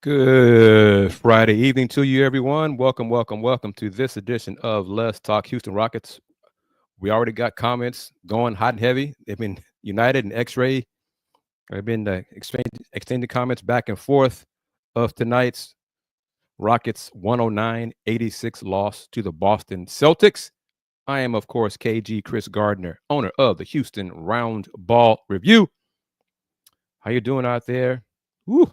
Good Friday evening to you, everyone. Welcome to this edition of Let's Talk Houston Rockets. We already got comments going hot and heavy. They've been United and X-Ray. They've been extending comments back and forth of tonight's Rockets 109-86 loss to the Boston Celtics. I am, of course, KG Kris Gardner, owner of the Houston Roundball Review. How you doing out there? Woo.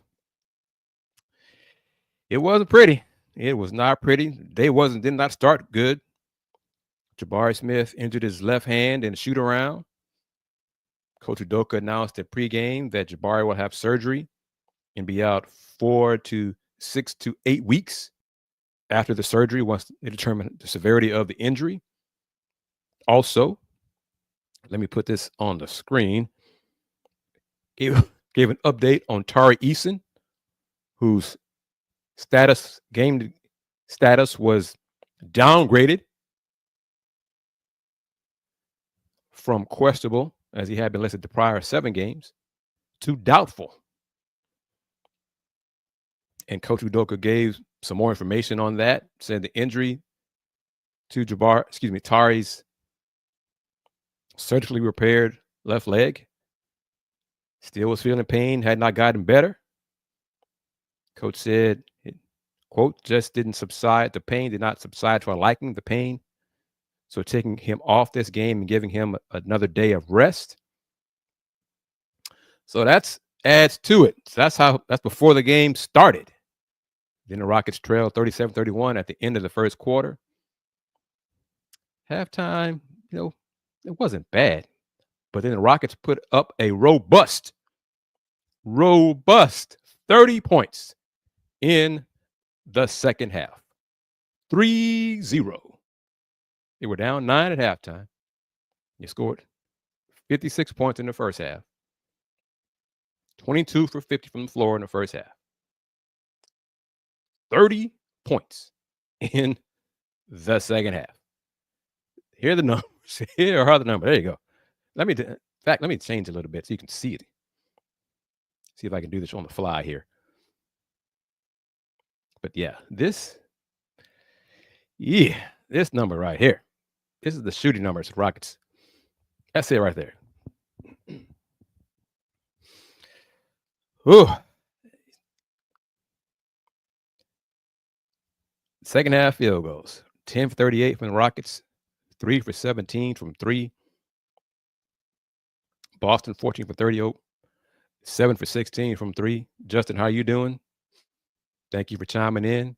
It wasn't pretty. It was not pretty. Did not start good. Jabari Smith injured his left hand in a shoot around. Coach Udoka announced at pregame that Jabari will have surgery and be out 4 to 6 to 8 weeks after the surgery once they determine the severity of the injury. Also, let me put this on the screen. Gave an update on Tari Eason, whose game status was downgraded from questionable, as he had been listed the prior 7 games, to doubtful. And Coach Udoka gave some more information on that, said the injury to Tari's surgically repaired left leg, still was feeling pain, had not gotten better. Coach said, quote, just didn't subside. The pain did not subside to our liking, the pain. So taking him off this game and giving him another day of rest. So that's adds to it. So that's before the game started. Then the Rockets trailed 37-31 at the end of the first quarter. Halftime, it wasn't bad. But then the Rockets put up a robust 30 points in the second half. 3-0. They were down 9 at halftime. You scored 56 points in the first half. 22 for 50 from the floor in the first half. 30 points in the second half. Here are the numbers. Here are the numbers. There you go. Let me change a little bit so you can see it. See if I can do this on the fly here. But yeah, this number right here. This is the shooting numbers of Rockets. That's it right there. Ooh. Second half field goals. 10 for 38 from the Rockets. 3 for 17 from 3. Boston 14 for 30. 7 for 16 from 3. Justin, how are you doing? Thank you for chiming in.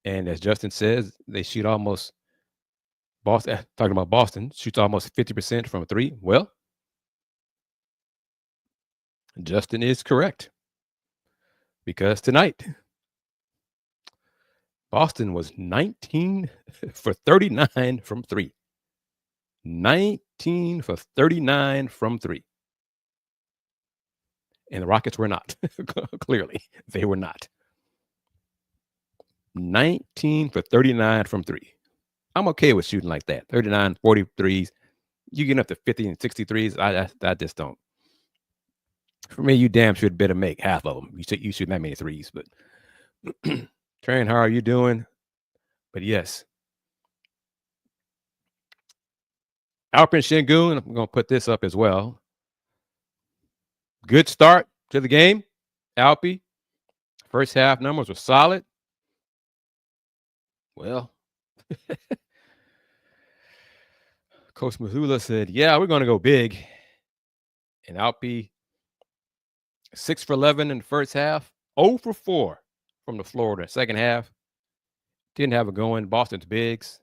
And as Justin says, they shoot almost talking about Boston, shoots almost 50% from 3. Well, Justin is correct. Because tonight, Boston was 19 for 39 from 3. 19 for 39 from 3. And the Rockets were not. Clearly, they were not. 19 for 39 from 3. I'm okay with shooting like that. 39, 43s. You get up to 50 and 63s. I just don't. For me, you damn sure better make half of them. You shoot that many threes. But Trent, how are you doing? But yes. Alperen Sengun, I'm going to put this up as well. Good start to the game. Alpi. First half numbers were solid. Well, Coach Mazzulla said, yeah, we're going to go big. And Alpi, 6 for 11 in the first half, 0 for 4 from the floor in the second half. Didn't have it going. Boston's bigs.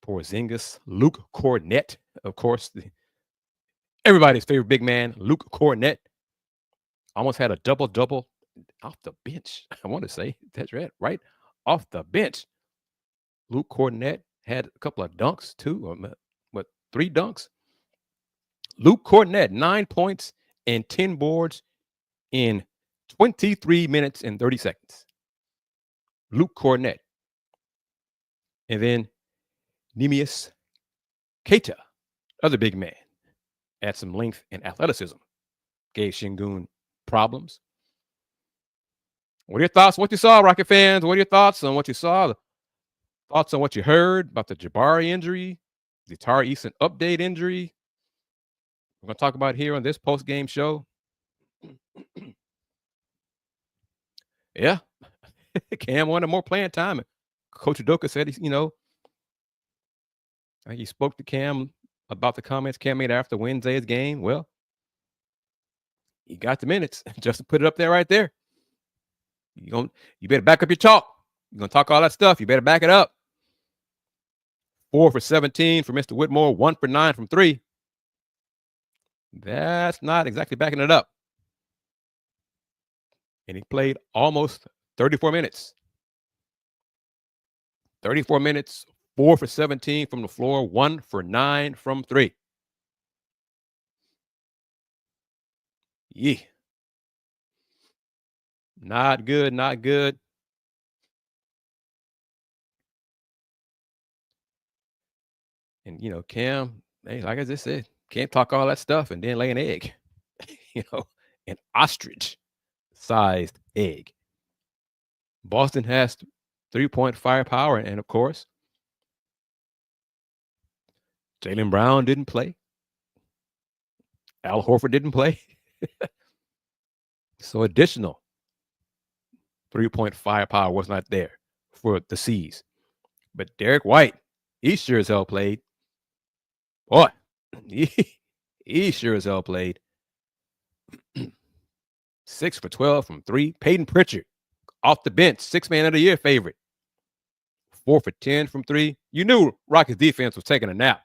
Porzingis, Luke Kornet, of course, everybody's favorite big man, Luke Kornet, almost had a double-double off the bench. I want to say that's right off the bench. Luke Kornet had a couple of dunks too, 3 dunks. Luke Kornet, 9 points and 10 boards in 23 minutes and 30 seconds. Luke Kornet. And then Neemias Queta, other big man, had some length and athleticism. Gave Sengun problems. What are your thoughts on what you saw, Rocket fans? What are your thoughts on what you saw? Thoughts on what you heard about the Jabari injury, the Tari Eason update injury? We're going to talk about here on this post-game show. Yeah, Cam wanted more playing time. Coach Udoka said, he spoke to Cam about the comments Cam made after Wednesday's game. Well, he got the minutes. Just to put it up there right there. You better back up your chalk. You're going to talk all that stuff. You better back it up. 4 for 17 for Mr. Whitmore. 1 for 9 from 3. That's not exactly backing it up. And he played almost 34 minutes. 34 minutes, 4 for 17 from the floor, 1 for 9 from 3. Yeah. Not good, not good. And, Cam, hey, like I just said, can't talk all that stuff and then lay an egg. An ostrich-sized egg. Boston has 3-point firepower, and of course, Jaylen Brown didn't play. Al Horford didn't play. So additional 3-point firepower was not there for the C's. But Derek White, he sure as hell played. Boy, he sure as hell played. 6 for 12 from 3. Peyton Pritchard, off the bench, 6-man of the year favorite. 4 for 10 from 3. You knew Rockets defense was taking a nap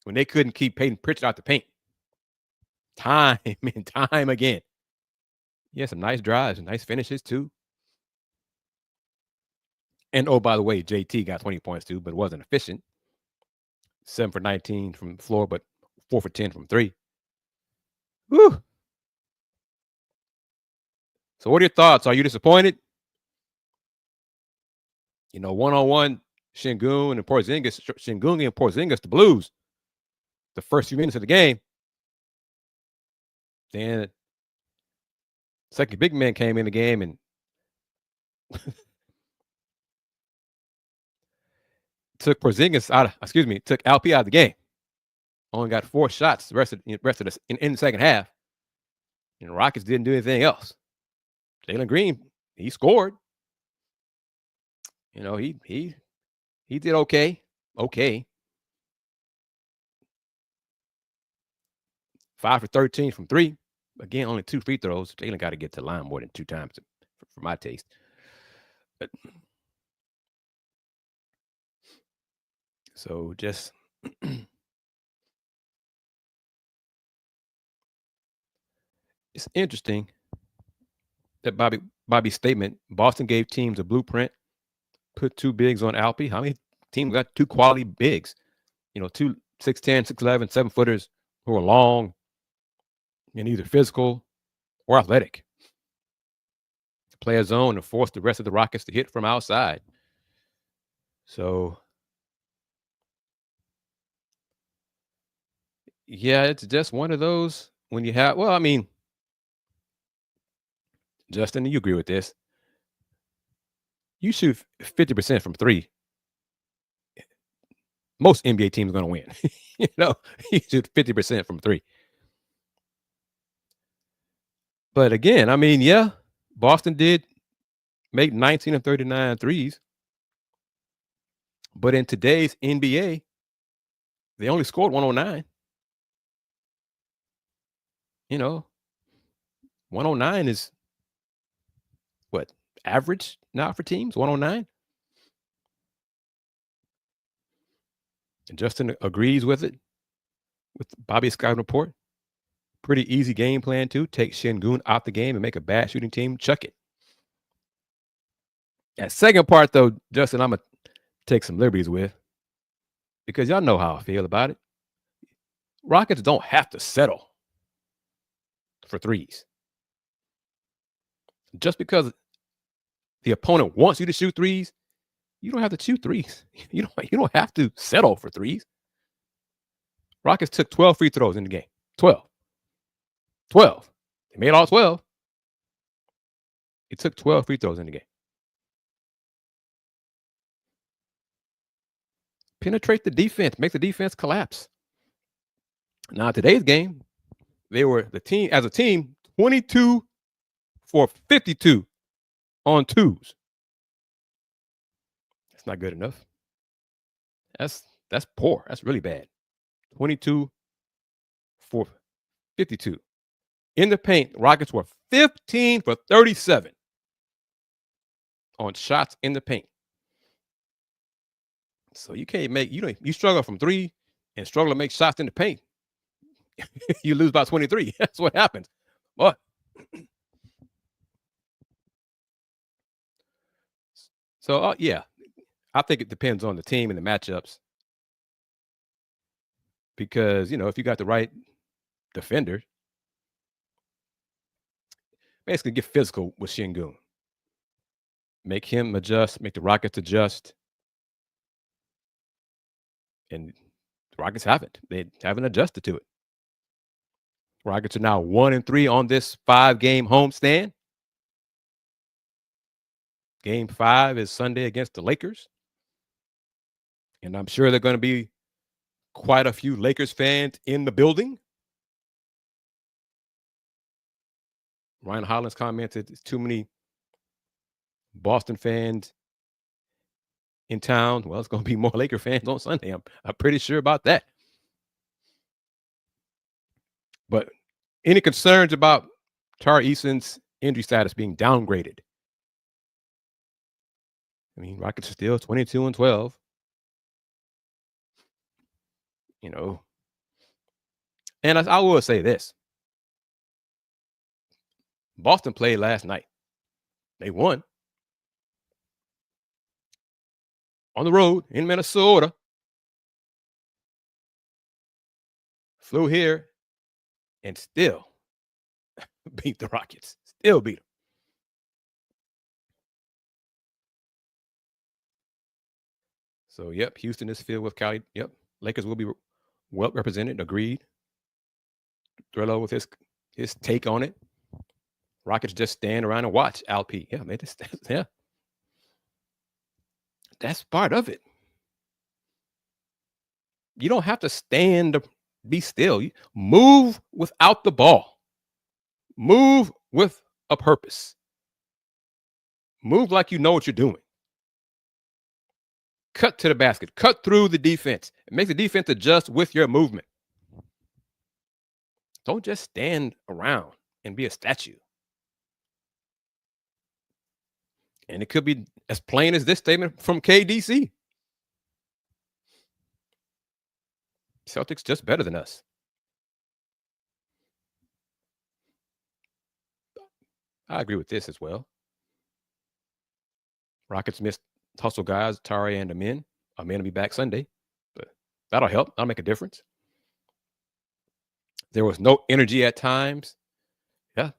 when they couldn't keep Peyton Pritchard out the paint. Time and time again. He had some nice drives and nice finishes too. And oh, by the way, JT got 20 points too, but wasn't efficient. 7 for 19 from the floor, but 4 for 10 from 3. Woo. So what are your thoughts? Are you disappointed? One-on-one, Şengün and Porzingis, the Blues, the first few minutes of the game. Then second big man came in the game and took Alp out of the game. Only got 4 shots the rest of in the second half. And the Rockets didn't do anything else. Jalen Green, he scored. He did okay. Okay. 5 for 13 from 3. Again, only 2 free throws. Jalen got to get to the line more than 2 times for my taste. But so just it's interesting that Bobby's statement, Boston gave teams a blueprint, put 2 bigs on Alpi. How many teams got 2 quality bigs? 2 6'10", 6'11", 7-footers who are long and either physical or athletic. Play a zone and force the rest of the Rockets to hit from outside. So, yeah, it's just one of those when you have, Justin, you agree with this. You shoot 50% from 3. Most NBA teams are going to win. You shoot 50% from 3. But again, yeah, Boston did make 19 of 39 threes. But in today's NBA, they only scored 109. 109 is what? Average now for teams? 109? And Justin agrees with it, with Bobby's scouting report. Pretty easy game plan, too. Take Şengün out the game and make a bad shooting team chuck it. That second part, though, Justin, I'm going to take some liberties with, because y'all know how I feel about it. Rockets don't have to settle for threes. Just because the opponent wants you to shoot threes, you don't have to shoot threes. You don't have to settle for threes. Rockets took 12 free throws in the game. 12. They made all 12. He took 12 free throws in the game. Penetrate the defense, make the defense collapse. Now, today's game, they were the team as a team 22 for 52 on twos. That's not good enough. That's poor. That's really bad. 22 for 52. In the paint, Rockets were 15 for 37 on shots in the paint. So you can't make, you struggle from three and struggle to make shots in the paint. You lose by 23. That's what happens. But so yeah, I think it depends on the team and the matchups. Because, if you got the right defender, basically get physical with Şengün. Make him adjust, make the Rockets adjust. And the Rockets haven't. They haven't adjusted to it. Rockets are now 1-3 on this 5-game homestand. Game 5 is Sunday against the Lakers. And I'm sure there are going to be quite a few Lakers fans in the building. Ryan Hollins commented, "It's too many Boston fans in town." Well, it's going to be more Laker fans on Sunday. I'm pretty sure about that. But any concerns about Tari Eason's injury status being downgraded? I mean, Rockets are still 22-12. And I will say this. Boston played last night. They won. On the road in Minnesota. Flew here and still beat the Rockets. Still beat them. So, yep, Houston is filled with Cali. Yep, Lakers will be well represented. Agreed. Thriller with his take on it. Rockets just stand around and watch. Alp. Yeah, man, yeah. That's part of it. You don't have to stand, be still. You move without the ball. Move with a purpose. Move like you know what you're doing. Cut to the basket. Cut through the defense. Make the defense adjust with your movement. Don't just stand around and be a statue. And it could be as plain as this statement from KDC. Celtics just better than us. I agree with this as well. Rockets missed hustle guys, Tari and Amin. Amin will be back Sunday. But that'll help. That'll make a difference. There was no energy at times. Yeah.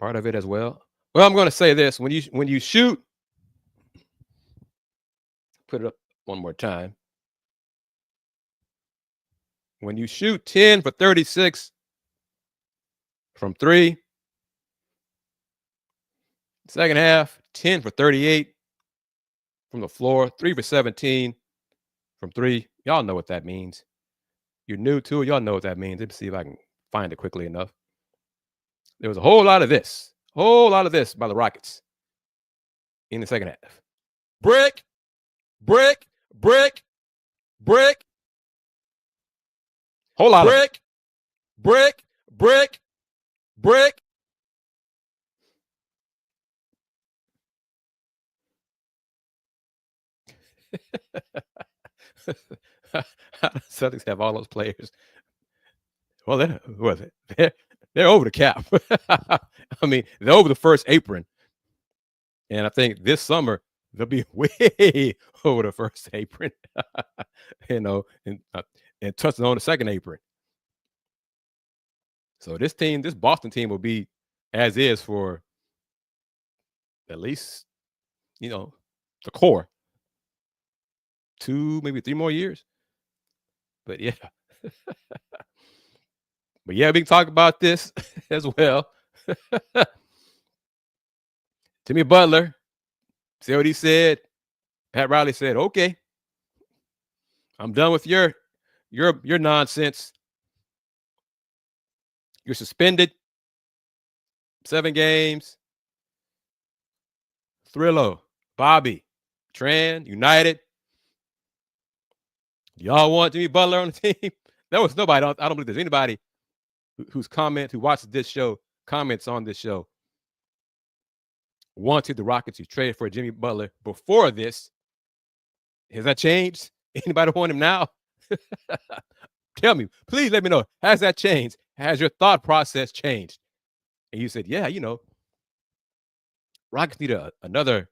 Part of it as well. Well, I'm going to say this. When you shoot, put it up one more time. When you shoot 10 for 36 from 3, second half, 10 for 38 from the floor, 3 for 17 from 3. Y'all know what that means. You're new to it. Y'all know what that means. Let's see if I can find it quickly enough. There was a whole lot of this by the Rockets in the second half. Brick, brick, brick, brick. Whole lot of brick, brick, brick. Celtics have all those players. Well, they're over the cap. I mean, they're over the first apron. And I think this summer they'll be way over the first apron, and touching on the second apron. So this Boston team will be as is for at least, the core. 2, maybe 3 more years. But yeah. We can talk about this as well. Jimmy Butler, see what he said? Pat Riley said, okay, I'm done with your nonsense. You're suspended 7 games. Thrillo, Bobby, Tran, United. Y'all want Jimmy Butler on the team? There was nobody. I don't believe there's anybody who watches this show, comments on this show, wanted the Rockets to trade for Jimmy Butler before this. Has that changed? Anybody want him now? Tell me, please let me know. Has that changed? Has your thought process changed? And you said, yeah, Rockets need another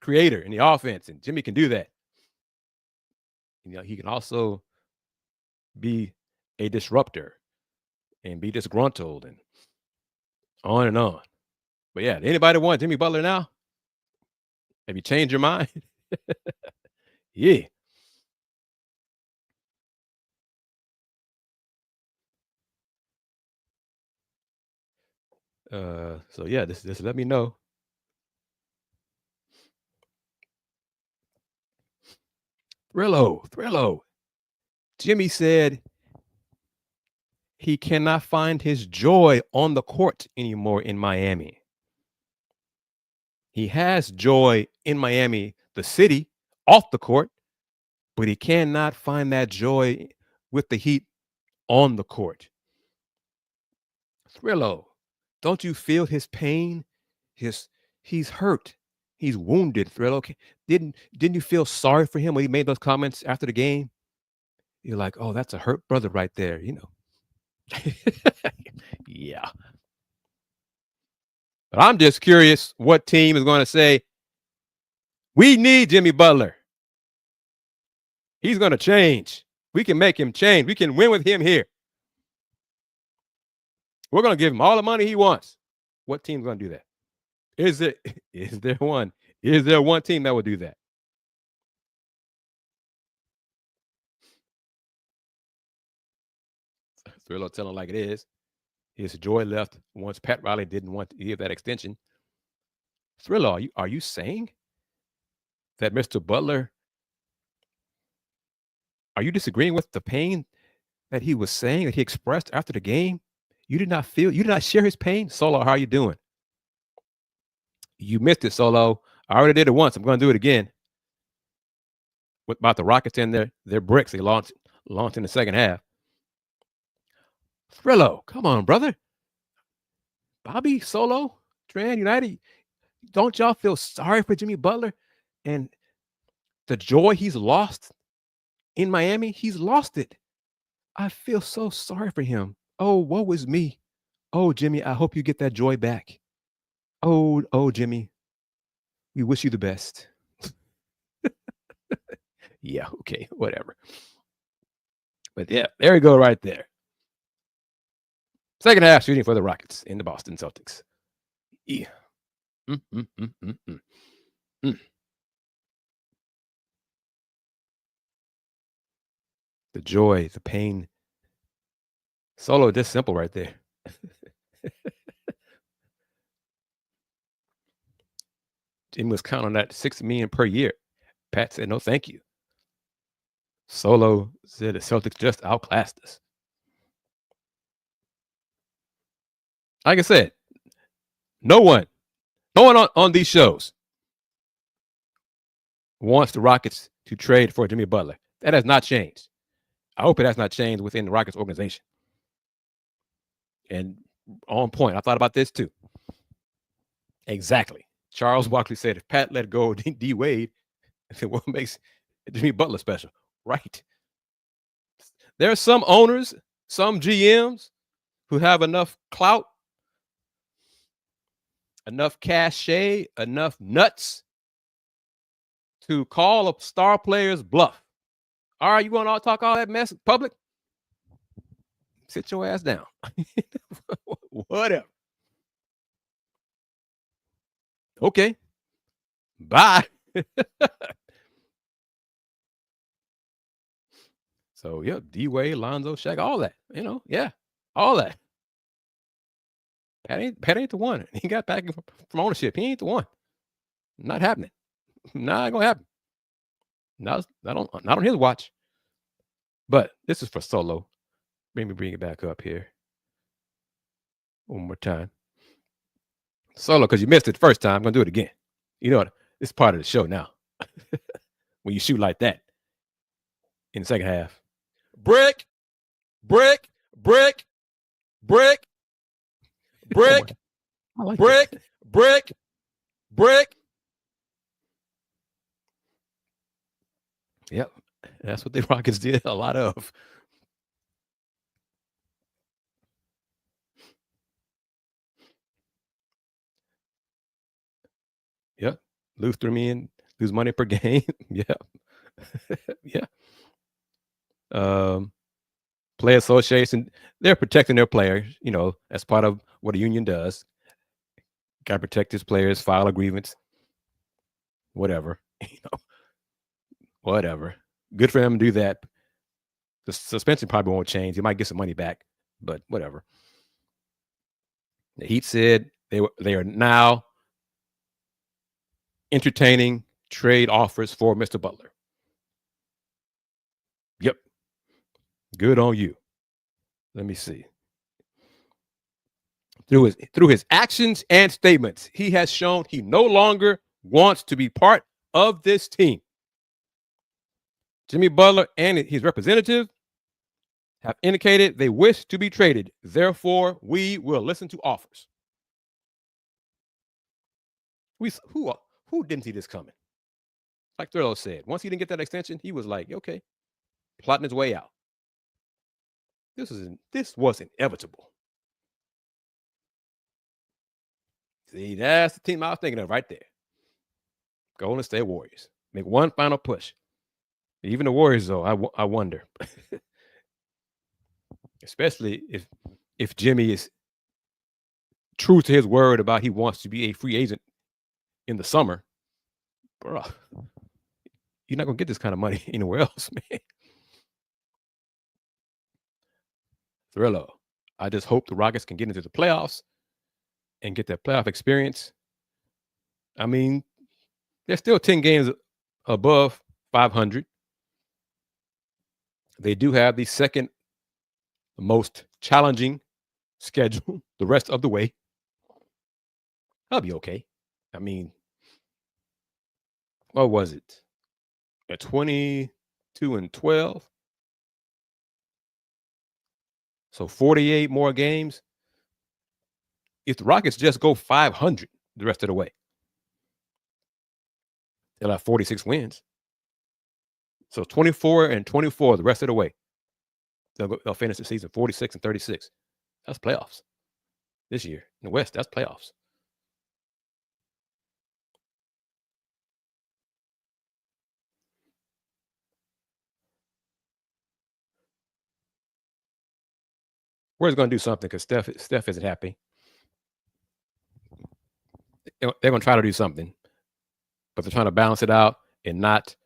creator in the offense, and Jimmy can do that. He can also be a disruptor and be disgruntled and on and on. But yeah, anybody want Jimmy Butler now? Have you changed your mind? Yeah. So yeah, just let me know. Thrillo. Jimmy said he cannot find his joy on the court anymore in Miami. He has joy in Miami, the city, off the court, but he cannot find that joy with the Heat on the court. Thrillo, don't you feel his pain? He's hurt. He's wounded, Thrillo. Didn't you feel sorry for him when he made those comments after the game? You're like, oh, that's a hurt brother right there, Yeah. But I'm just curious what team is going to say, we need Jimmy Butler. He's going to change. We can make him change. We can win with him here. We're going to give him all the money he wants. What team's going to do that? Is there one team that will do that? Thrillo telling like it is. His joy left once Pat Riley didn't want to give that extension. Thrillo, are you saying that Mr. Butler, are you disagreeing with the pain that he was saying, that he expressed after the game? You did not share his pain? Solo, how are you doing? You missed it, Solo. I already did it once. I'm going to do it again. What about the Rockets and their bricks they launched in the second half? Thrillo, come on, brother. Bobby, Solo, Tran, United, don't y'all feel sorry for Jimmy Butler and the joy he's lost in Miami? He's lost it. I feel so sorry for him. Oh, woe is me. Oh, Jimmy, I hope you get that joy back. Oh, Jimmy, we wish you the best. Yeah, okay, whatever. But yeah, there you go right there. Second half shooting for the Rockets in the Boston Celtics. Yeah. The joy, the pain. Solo, just simple right there. Jimmy was counting on that $6 million per year. Pat said, no, thank you. Solo said the Celtics just outclassed us. Like I said, no one on these shows wants the Rockets to trade for Jimmy Butler. That has not changed. I hope it has not changed within the Rockets organization. And on point, I thought about this too. Exactly. Charles Barkley said, if Pat let go of D Wade, what makes Jimmy Butler special? Right. There are some owners, some GMs who have enough clout, enough cachet, enough nuts to call a star player's bluff. All right, you want to talk all that mess in public? Sit your ass down. Whatever. Okay. Bye. So, yeah, D-Wade, Lonzo, Shaq, all that. Yeah, all that. Pat ain't the one. He got back from ownership. He ain't the one. Not happening. Not gonna happen. Not on his watch. But this is for Solo. Let me bring it back up here one more time. Solo, because you missed it the first time. I'm gonna do it again. You know what? It's part of the show now. When you shoot like that in the second half. Brick, brick, brick, brick, brick, like brick, brick, brick. Yep. That's what the Rockets did a lot of. Yep. Lose 3 million, lose money per game. Yeah. Yeah. Player association, they're protecting their players, as part of what a union does. Got to protect his players, file a grievance, whatever. Whatever. Good for him to do that. The suspension probably won't change. He might get some money back, but whatever. The Heat said they are now entertaining trade offers for Mr. Butler. Yep. Good on you. Let me see. Through his actions and statements, he has shown he no longer wants to be part of this team. Jimmy Butler and his representative have indicated they wish to be traded. Therefore, we will listen to offers. Who didn't see this coming? Like Thurlow said, once he didn't get that extension, he was like, okay, plotting his way out. This was inevitable. See, that's the team I was thinking of right there. Golden State Warriors. Make one final push. Even the Warriors, though, I wonder. Especially if Jimmy is true to his word about he wants to be a free agent in the summer. Bro, you're not going to get this kind of money anywhere else, man. Thrillo. I just hope the Rockets can get into the playoffs and get that playoff experience. I mean, they're still 10 games above 500. They do have the second most challenging schedule the rest of the way. I'll be okay. I mean, what was it? At 22-12. So 48 more games. If the Rockets just go 500 the rest of the way, they'll have 46 wins. So 24-24 the rest of the way. They'll finish the season 46-36. That's playoffs this year. In the West, that's playoffs. We're going to do something because Steph isn't happy. They're going to try to do something, but they're trying to balance it out and not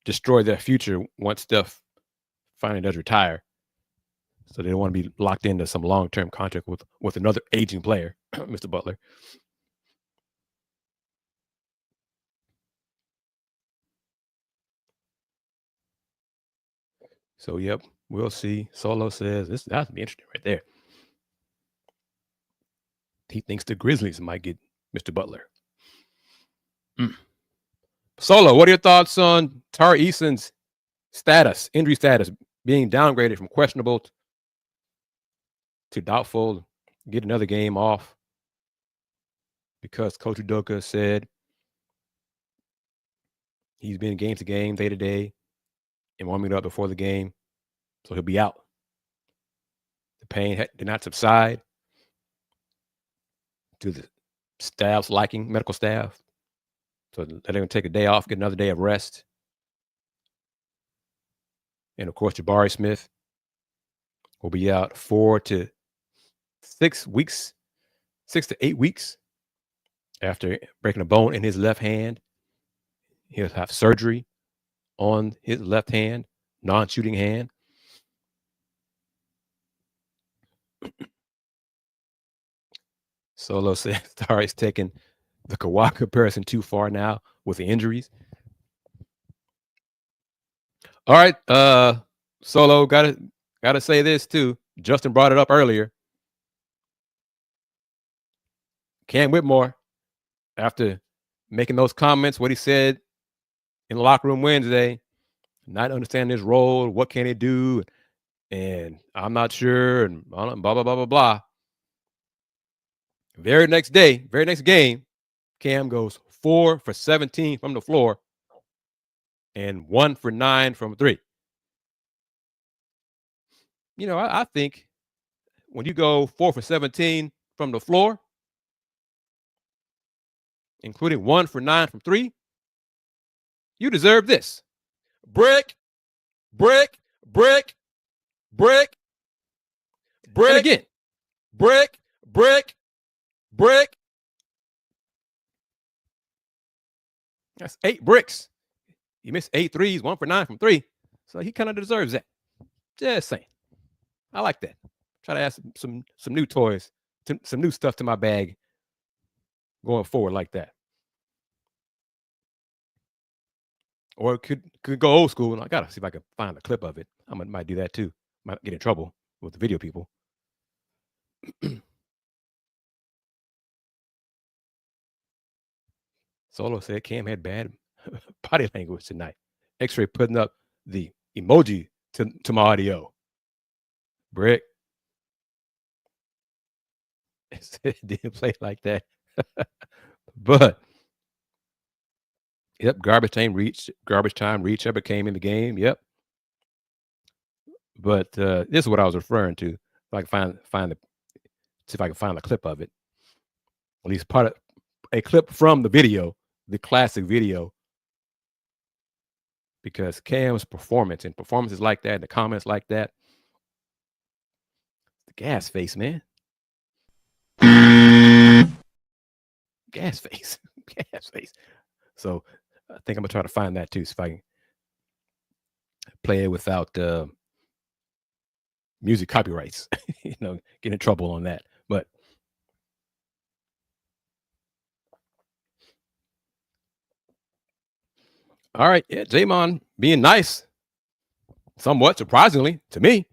destroy their future once Steph finally does retire. So they don't want to be locked into some long-term contract with another aging player, Mr. Butler. So, yep, we'll see. Solo says that's going to be interesting right there. He thinks the Grizzlies might get Mr. Butler. Solo, what are your thoughts on Tari Eason's injury status, being downgraded from questionable to doubtful, get another game off because Coach Udoka said he's been game to game, day to day, and warming up before the game, so he'll be out. The pain did not subside to the staff's liking, medical staff. So they're going to take a day off, get another day of rest. And, of course, Jabari Smith will be out 4 to 6 weeks, 6 to 8 weeks after breaking a bone in his left hand. He'll have surgery on his left hand, non-shooting hand. Solo says Tari's taking the Kawhi comparison too far now with the injuries. All right, Solo, gotta say this too. Justin brought it up earlier. Cam Whitmore, after making those comments, what he said in the locker room Wednesday, not understanding his role, what can he do, and I'm not sure, and blah blah blah blah blah. Very next game, Cam goes 4 for 17 from the floor and 1 for 9 from 3. You know, I think when you go 4 for 17 from the floor, including 1 for 9 from 3, you deserve this. Brick, brick, brick, brick, brick, and again. Brick, brick, brick. That's 8 bricks. He missed 8 threes, 1 for 9 from 3. So he kind of deserves that. Just saying. I like that. Try to add some new toys, some new stuff to my bag going forward like that. Or it could go old school, and I gotta see if I can find a clip of it. I might do that too. Might get in trouble with the video people. Solo said Cam had bad body language tonight. X-Ray putting up the emoji to my audio. Brick. It didn't play like that. But yep, garbage time reached. Ever came in the game. Yep. But this is what I was referring to. If I can see if I can find a clip of it. At least part of a clip from the video, the classic video. Because Cam's performances like that, the comments like that, the gas face, man. Gas face. Gas face. So I think I'm gonna try to find that too, so if I can play it without music copyrights. Get in trouble on that. But all right, yeah, Jamon being nice, somewhat surprisingly to me.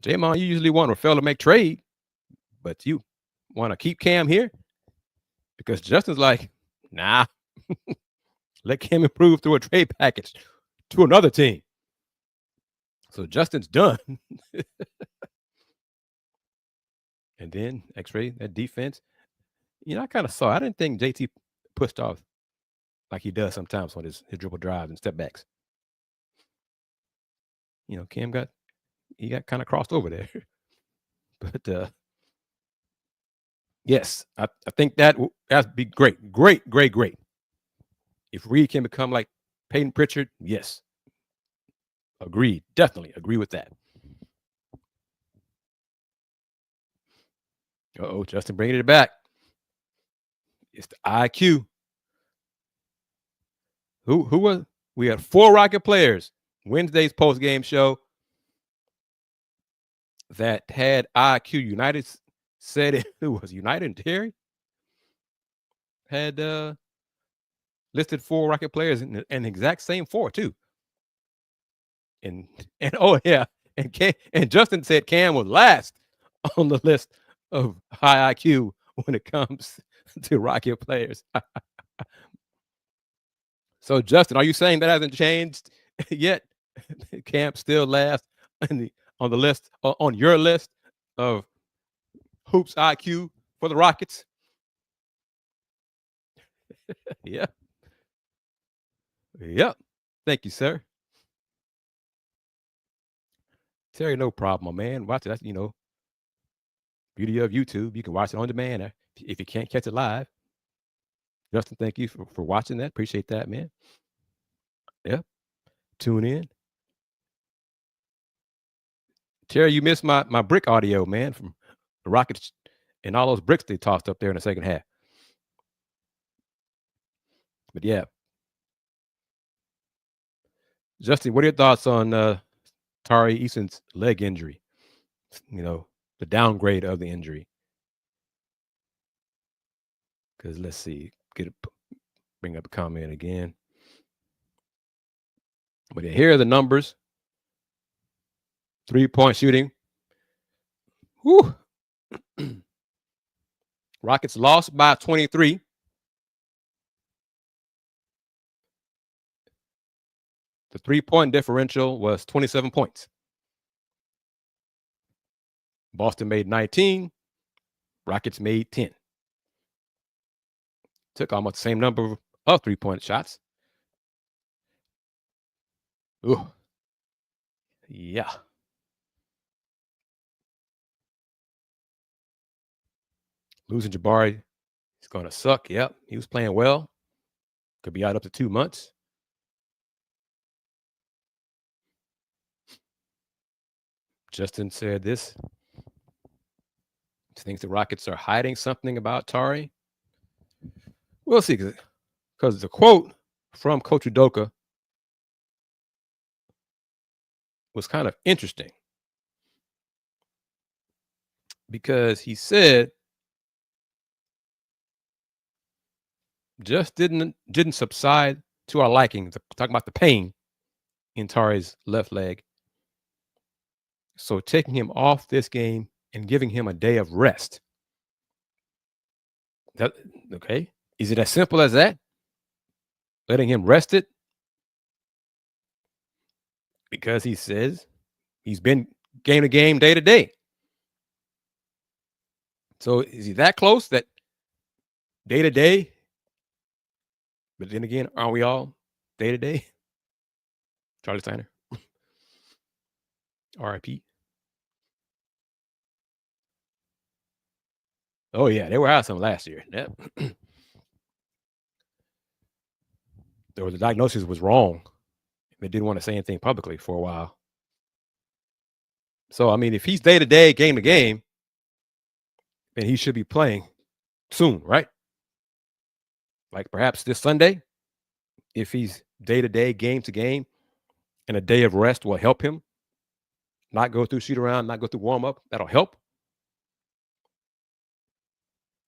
Jamon, you usually want Rafael to make trade, but you want to keep Cam here because Justin's like, nah, let Cam improve through a trade package to another team. So Justin's done. And then X-Ray, that defense, I kind of saw. I didn't think JT pushed off like he does sometimes on his dribble drives and step backs. Cam got kind of crossed over there. But yes, I think that'd be great. If Reed can become like Peyton Pritchard, yes. Agreed. Definitely agree with that. Uh-oh, Justin bringing it back. It's the IQ. Who was? We had 4 Rocket players. Wednesday's post-game show that had IQ. United said it was United and Terry had listed 4 Rocket players and the exact same 4 too. And oh yeah, and Justin said Cam was last on the list of high IQ when it comes to Rocket players. So Justin, are you saying that hasn't changed yet? Cam still last on the list, on your list of hoops IQ for the Rockets? Yeah. Yep. Thank you, sir. Terry, no problem, my man. Watch it. That's, beauty of YouTube. You can watch it on demand if you can't catch it live. Justin, thank you for watching that. Appreciate that, man. Yeah. Tune in. Terry, you missed my brick audio, man, from the Rockets and all those bricks they tossed up there in the second half. But yeah. Justin, what are your thoughts on Tari Eason's leg injury? The downgrade of the injury. Because let's see, bring up a comment again. But here are the numbers. 3-point shooting. Whew. Rockets lost by 23. The 3-point differential was 27 points. Boston made 19. Rockets made 10. Took almost the same number of 3-point shots. Ooh. Yeah. Losing Jabari is going to suck. Yep. He was playing well. Could be out up to 2 months. Justin said this. Thinks the Rockets are hiding something about Tari. We'll see. Because the quote from Coach Udoka was kind of interesting. Because he said just didn't subside to our liking. Talking about the pain in Tari's left leg. So taking him off this game and giving him a day of rest. That okay? Is it as simple as that? Letting him rest it? Because he says he's been game to game, day to day. So is he that close that day to day? But then again, aren't we all day to day? Charlie Steiner. RIP. Oh, yeah, they were out some last year. Yep. The diagnosis was wrong. They didn't want to say anything publicly for a while. So, I mean, if he's day to day, game to game, then he should be playing soon, right? Like perhaps this Sunday, if he's day to day, game to game, and a day of rest will help him not go through shoot around, not go through warm up. That'll help.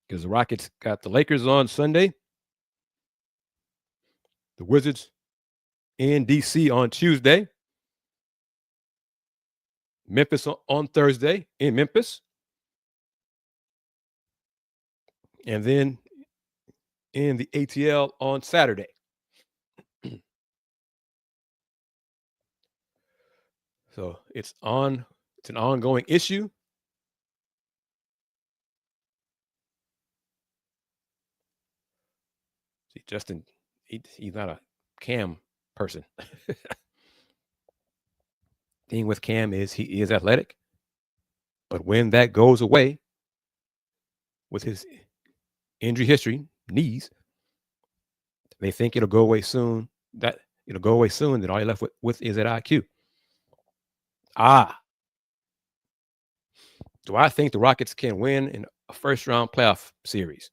Because the Rockets got the Lakers on Sunday, the Wizards in DC on Tuesday, Memphis on Thursday in Memphis, and then in the ATL on Saturday. So it's an ongoing issue. See, Justin, he's not a Cam person. Thing with Cam is he is athletic, but when that goes away with his injury history, knees, they think it'll go away soon. That it'll go away soon. Then all you're left with is that IQ. Do I think the Rockets can win in a first round playoff series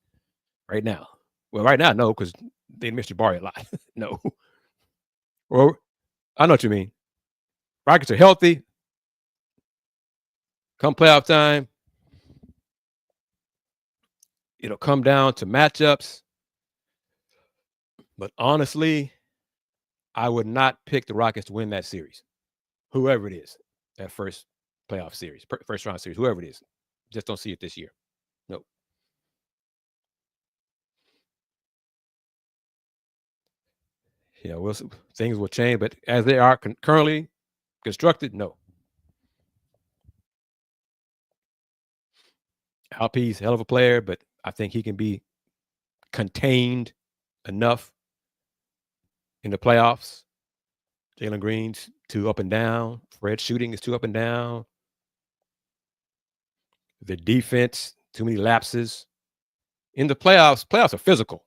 right now? Well, right now, no, because they missed Jabari a lot. No. Or I know what you mean. Rockets are healthy. Come playoff time, it'll come down to matchups. But honestly, I would not pick the Rockets to win that series. Whoever it is, that first playoff series, first round series, whoever it is. Just don't see it this year. Nope. Yeah, things will change, but as they are currently constructed, no. Alp's hell of a player, but I think he can be contained enough in the playoffs. Jalen Green's too up and down. Fred's shooting is too up and down. The defense, too many lapses. In the playoffs are physical.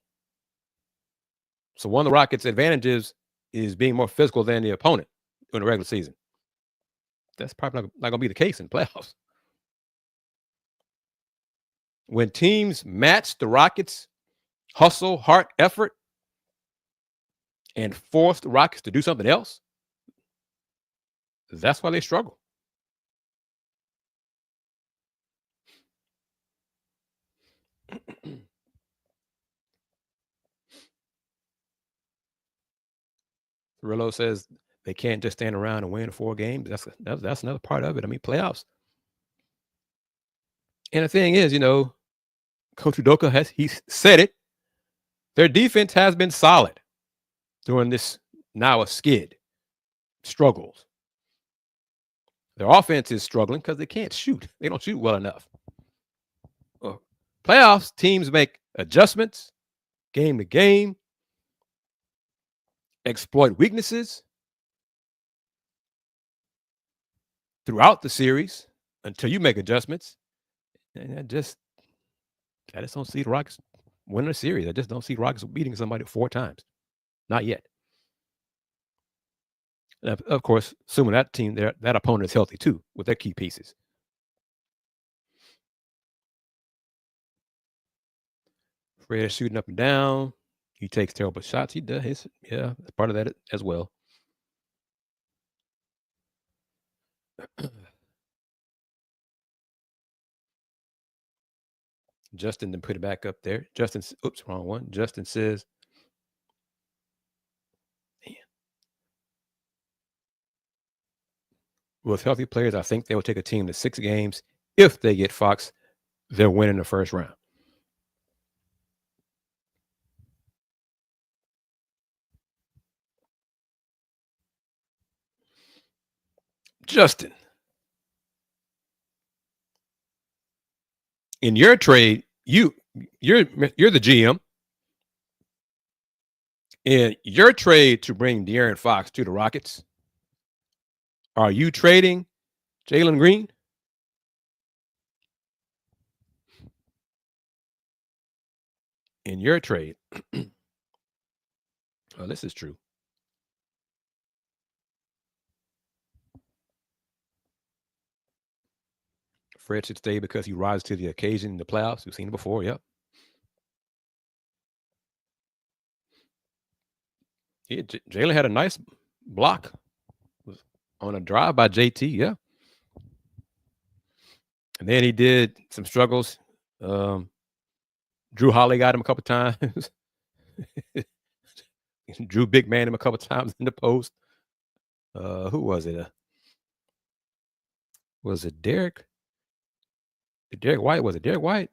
So one of the Rockets' advantages is being more physical than the opponent in the regular season. That's probably not going to be the case in playoffs. When teams match the Rockets' hustle, heart, effort, and force the Rockets to do something else, that's why they struggle. Rillo says they can't just stand around and win 4 games. That's another part of it. I mean, playoffs. And the thing is, Coach Udoka he said it. Their defense has been solid during this now a skid struggles. Their offense is struggling because they can't shoot. They don't shoot well enough. Playoffs, teams make adjustments game to game, exploit weaknesses throughout the series until you make adjustments. And I just don't see the Rockets winning a series. I just don't see Rockets beating somebody 4 times. Not yet. And of course, assuming that team, that opponent is healthy too with their key pieces. Fred is shooting up and down. He takes terrible shots. He does that's part of that as well. Justin then put it back up there. Wrong one. Justin says, man. With healthy players, I think they will take a team to 6 games. If they get Fox, they'll win in the first round. Justin, in your trade, you're the GM. In your trade to bring De'Aaron Fox to the Rockets, are you trading Jalen Green? In your trade, oh, this is true. Fred should stay because he rises to the occasion in the playoffs. We've seen it before. Yep. Jalen had a nice block on a drive by JT. Yeah. And then he did some struggles. Drew Holiday got him a couple times. Drew big man him a couple times in the post. Who was it? Was it Derek? Derek White? Was it Derek White?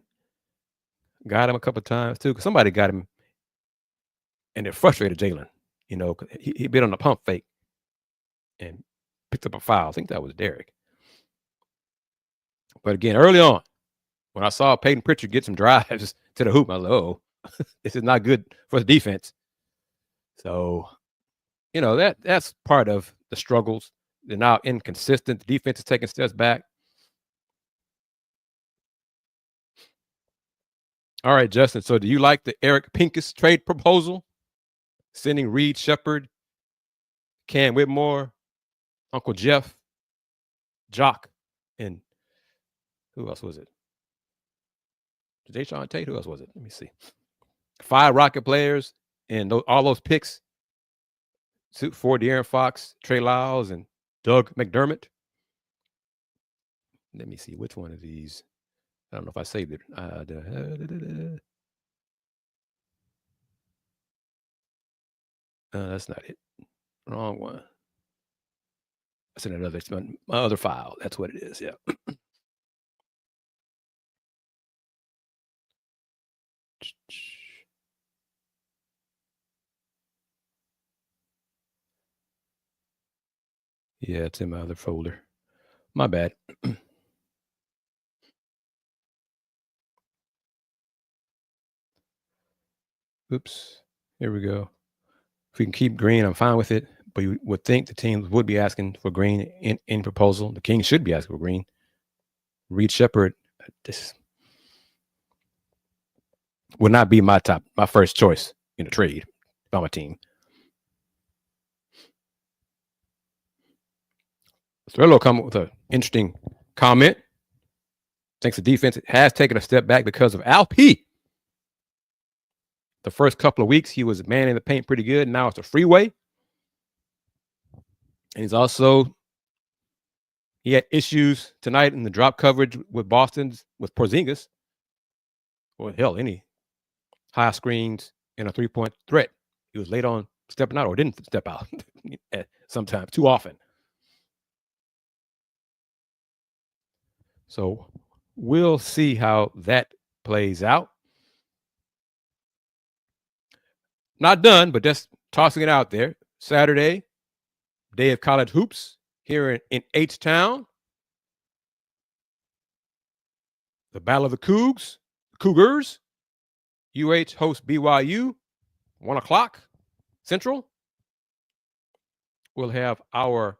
Got him a couple times too. Because somebody got him, and it frustrated Jalen. He bit on the pump fake and picked up a foul. I think that was Derek. But again, early on, when I saw Peyton Pritchard get some drives to the hoop, I was like, oh, this is not good for the defense. So, that's part of the struggles. They're now inconsistent. The defense is taking steps back. All right, Justin. So do you like the Eric Pincus trade proposal? Sending Reed Shepard, Cam Whitmore, Uncle Jeff, Jock, and who else was it? Jayshawn Tate? Who else was it? Let me see. 5 Rocket players and all those picks for De'Aaron Fox, Trey Lyles, and Doug McDermott. Let me see which one of these. I don't know if I saved it. That's not it. Wrong one. That's in another. It's my other file. That's what it is. Yeah. Yeah, it's in my other folder. My bad. Oops. Here we go. If we can keep Green, I'm fine with it. But you would think the teams would be asking for Green in proposal. The Kings should be asking for Green. Reed Shepard, this would not be my first choice in a trade if I'm a team. Thurlow come with an interesting comment. Thinks the defense has taken a step back because of Al P. The first couple of weeks, he was manning the paint pretty good. Now it's a freeway. And he had issues tonight in the drop coverage with Boston's, with Porzingis. Or hell, any high screens and a 3-point threat. He was late on stepping out or didn't step out. sometimes, too often. So we'll see how that plays out. Not done, but just tossing it out there. Saturday, day of college hoops here in H-Town. The Battle of the Cougars. UH hosts BYU, 1 o'clock Central. We'll have our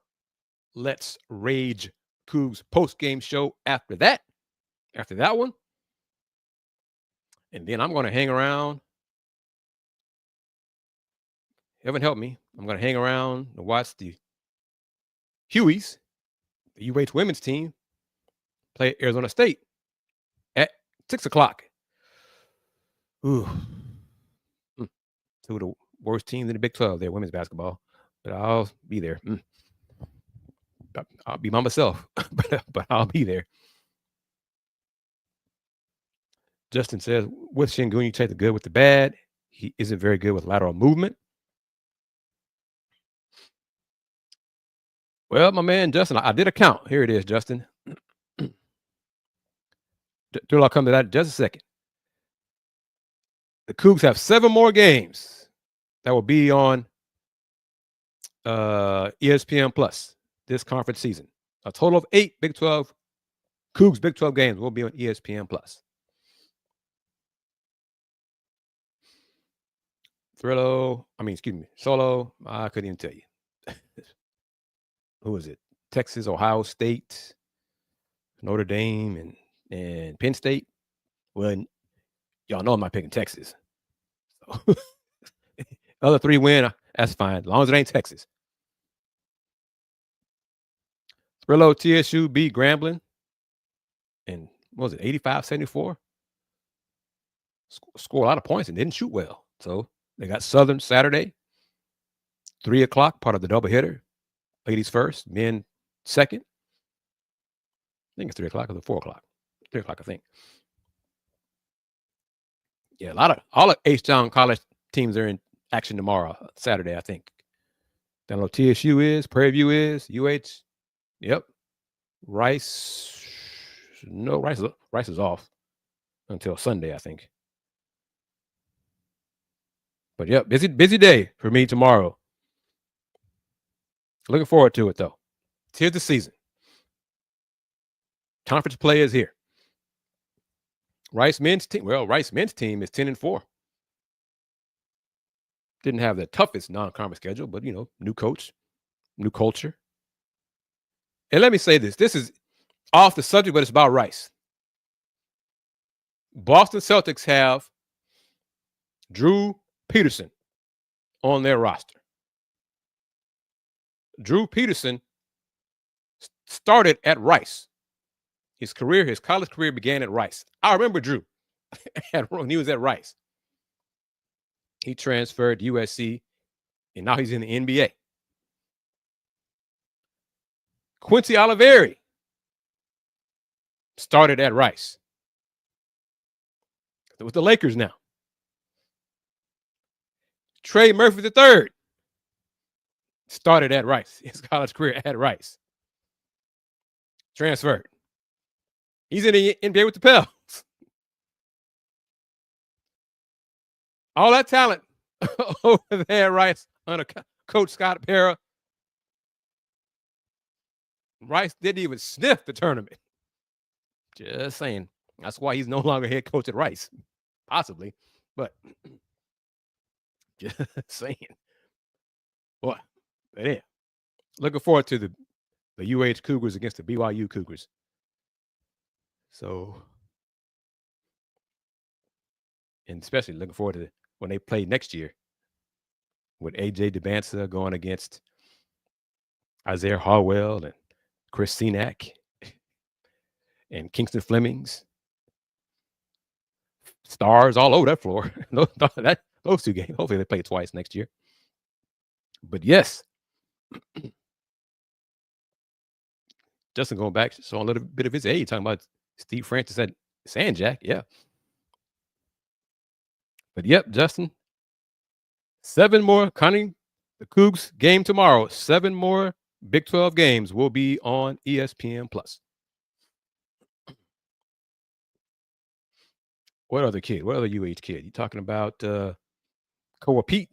Let's Rage Cougs post-game show after that one. And then I'm going to hang around. Heaven help me. I'm going to hang around and watch the Hueys, the UH women's team, play Arizona State at 6 o'clock. Ooh. Two of the worst teams in the Big 12 there, women's basketball. But I'll be there. I'll be by myself, but I'll be there. Justin says, with Şengün, you take the good with the bad. He isn't very good with lateral movement. Well, my man, Justin, I did a count. Here it is, Justin. I'll come to that in just a second. The Cougs have 7 more games that will be on ESPN Plus this conference season. A total of 8 Big 12 Cougs Big 12 games will be on ESPN Plus. Solo, I couldn't even tell you. Who is it? Texas, Ohio State, Notre Dame, and Penn State. Well, y'all know I'm not picking Texas. So other 3 win, that's fine, as long as it ain't Texas. Thrillo, TSU beat Grambling. And what was it, 85-74? Scored a lot of points and didn't shoot well. So they got Southern Saturday, 3 o'clock, part of the doubleheader. Ladies first, men second. I think it's 3 o'clock or 4 o'clock. 3 o'clock, I think. Yeah, all of H-Town college teams are in action tomorrow, Saturday, I think. I know TSU is, Prairie View is, UH. Yep. Rice is off until Sunday, I think. But yep, busy day for me tomorrow. Looking forward to it, though. Here's the season. Conference play is here. Rice men's team is 10-4. Didn't have the toughest non-conference schedule, but new coach, new culture. And let me say this. This is off the subject, but it's about Rice. Boston Celtics have Drew Peterson on their roster. Drew Peterson started at Rice. His college career began at Rice. I remember Drew when he was at Rice. He transferred to USC, and now he's in the NBA. Quincy Oliveri started at Rice. It was the Lakers now. Trey Murphy III started at Rice. His college career at Rice. Transferred. He's in the NBA with the Pels. All that talent over there at Rice under Coach Scott Pera. Rice didn't even sniff the tournament. Just saying. That's why he's no longer head coach at Rice. Possibly. But just saying. Boy, but yeah. Looking forward to the UH Cougars against the BYU Cougars. So, and especially looking forward to when they play next year with AJ DeBansa going against Isaiah Harwell and Chris Senack and Kingston Flemings. Stars all over that floor. Those 2 games. Hopefully they play twice next year. But yes, Justin going back, so a little bit of his age, talking about Steve Francis at Sanjak. Yeah. But yep, Justin, 7 more, counting The Cougs game tomorrow. 7 more Big 12 games will be on ESPN Plus. What other kid? What other UH kid? You talking about Koa Pete?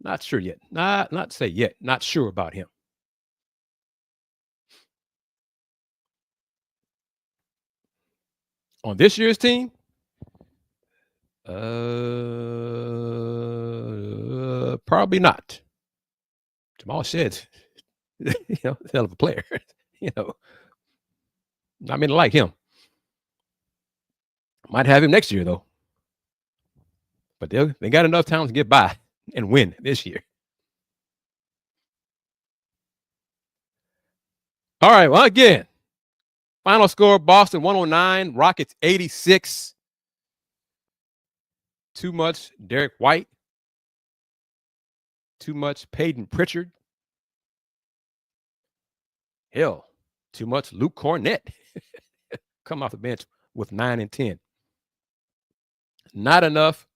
Not sure yet. Not say yet. Not sure about him. On this year's team, probably not. Jamal Shedd's, hell of a player. Not many like him. Might have him next year though. But they got enough talent to get by and win this year. All right. Well, again, final score: Boston 109, Rockets 86. Too much Derek White. Too much Peyton Pritchard. Hell, too much Luke Cornett. Come off the bench with 9 and 10. Not enough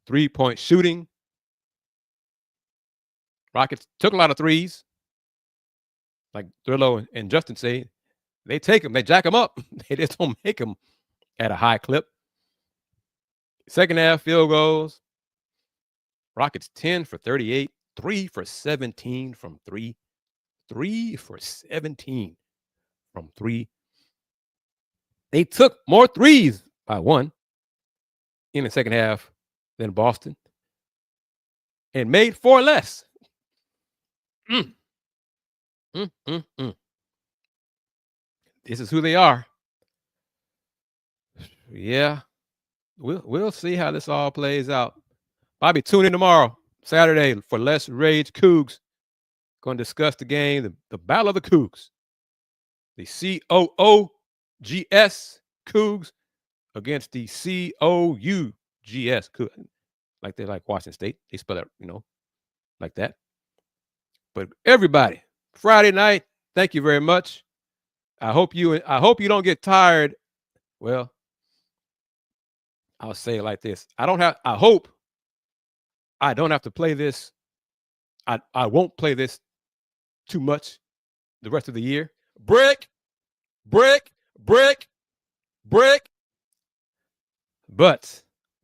3-point shooting. Rockets took a lot of threes. Like Thurlow and Justin say, they take them, they jack them up. They just don't make them at a high clip. Second half field goals. Rockets 10 for 38, 3 for 17 from 3. 3 for 17 from 3. They took more threes by 1 in the second half than Boston and made 4 less. This is who they are. Yeah, we'll see how this all plays out. Bobby, tune in tomorrow, Saturday, for Let's Rage Cougs. Going to discuss the game, the Battle of the Cougs. The COOGS Cougs against the COUGS Cougs. Like they like Washington State. They spell it, like that. But everybody, Friday night, thank you very much. I hope you don't get tired. Well, I'll say it like this. I hope I don't have to play this. I won't play this too much the rest of the year. Brick. But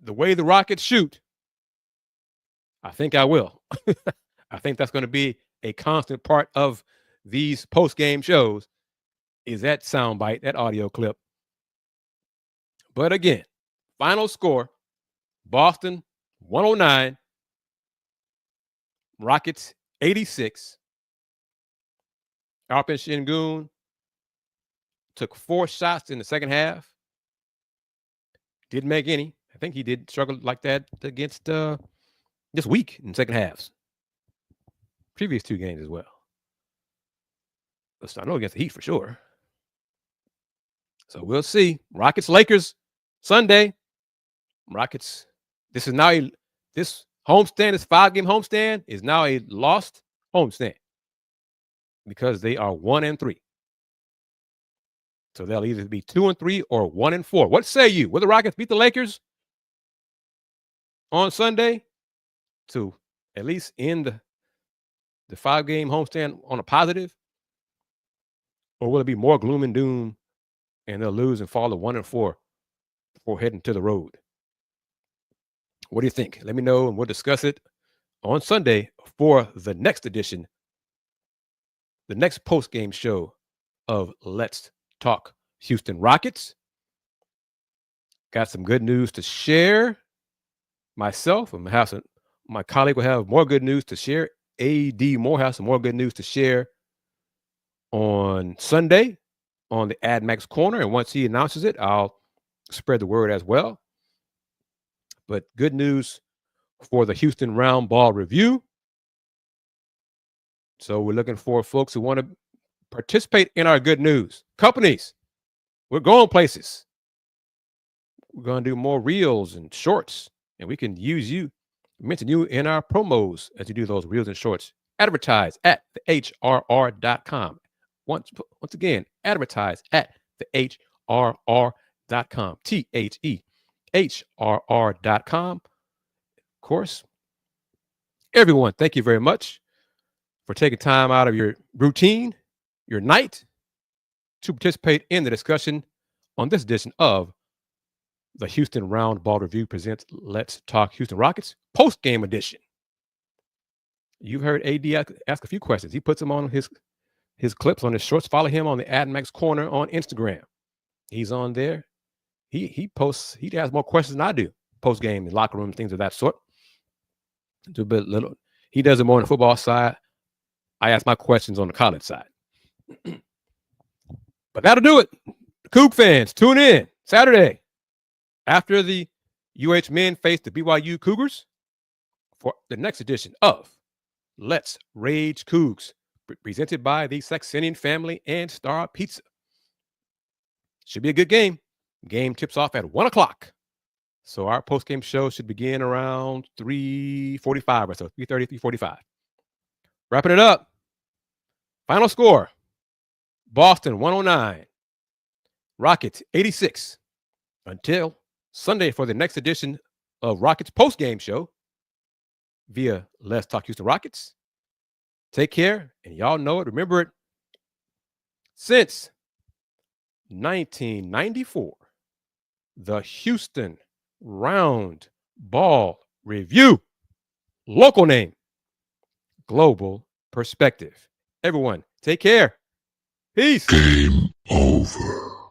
the way the Rockets shoot, I think I will. I think that's going to be a constant part of these post-game shows, is that soundbite, that audio clip. But again, final score, Boston 109, Rockets 86. Alpin Şengün took 4 shots in the second half. Didn't make any. I think he did struggle like that against this week in second halves. Previous 2 games as well. I know against the Heat for sure. So we'll see. Rockets Lakers Sunday. Rockets. This homestand, this 5-game homestand is now a lost homestand because they are 1 and 3. So they'll either be 2 and 3 or 1 and 4. What say you? Will the Rockets beat the Lakers on Sunday to at least end the 5-game homestand on a positive? Or will it be more gloom and doom and they'll lose and fall to 1 and 4 before heading to the road? What do you think? Let me know and we'll discuss it on Sunday for the next edition, the next post-game show of Let's Talk Houston Rockets. Got some good news to share. Myself and my colleague will have more good news to share. AD Moore has some more good news to share on Sunday on the AdMax Corner. And once he announces it, I'll spread the word as well. But good news for the Houston Roundball review. So we're looking for folks who want to participate in our good news. Companies, we're going places. We're going to do more reels and shorts, and we can mention you in our promos as you do those reels and shorts. Advertise at thehrr.com. Once again, advertise at thehrr.com. TheHRR.com. Of course, Everyone, thank you very much for taking time out of your routine, your night, to participate in the discussion on this edition of the Houston Roundball Review presents Let's Talk Houston Rockets post-game edition. You've heard AD ask a few questions. He puts them on his clips, on his shorts. Follow him on the AdMax Corner on Instagram. He's on there. He posts. He has more questions than I do post-game, in locker room, things of that sort. He does it more on the football side. I ask my questions on the college side. But that'll do it. Coug fans, tune in Saturday after the UH men face the BYU Cougars for the next edition of Let's Rage Cougs, presented by the Saxenian family and Star Pizza. Should be a good game. Game tips off at 1 o'clock. So our post-game show should begin around 3:45 or so, 3:30, 3:45. Wrapping it up. Final score, Boston 109, Rockets 86. Until Sunday for the next edition of Rockets post-game show via Let's Talk Houston Rockets. Take care, and y'all know it. Remember it. Since 1994, the Houston Roundball Review. Local name, global perspective. Everyone, take care. Peace. Game over.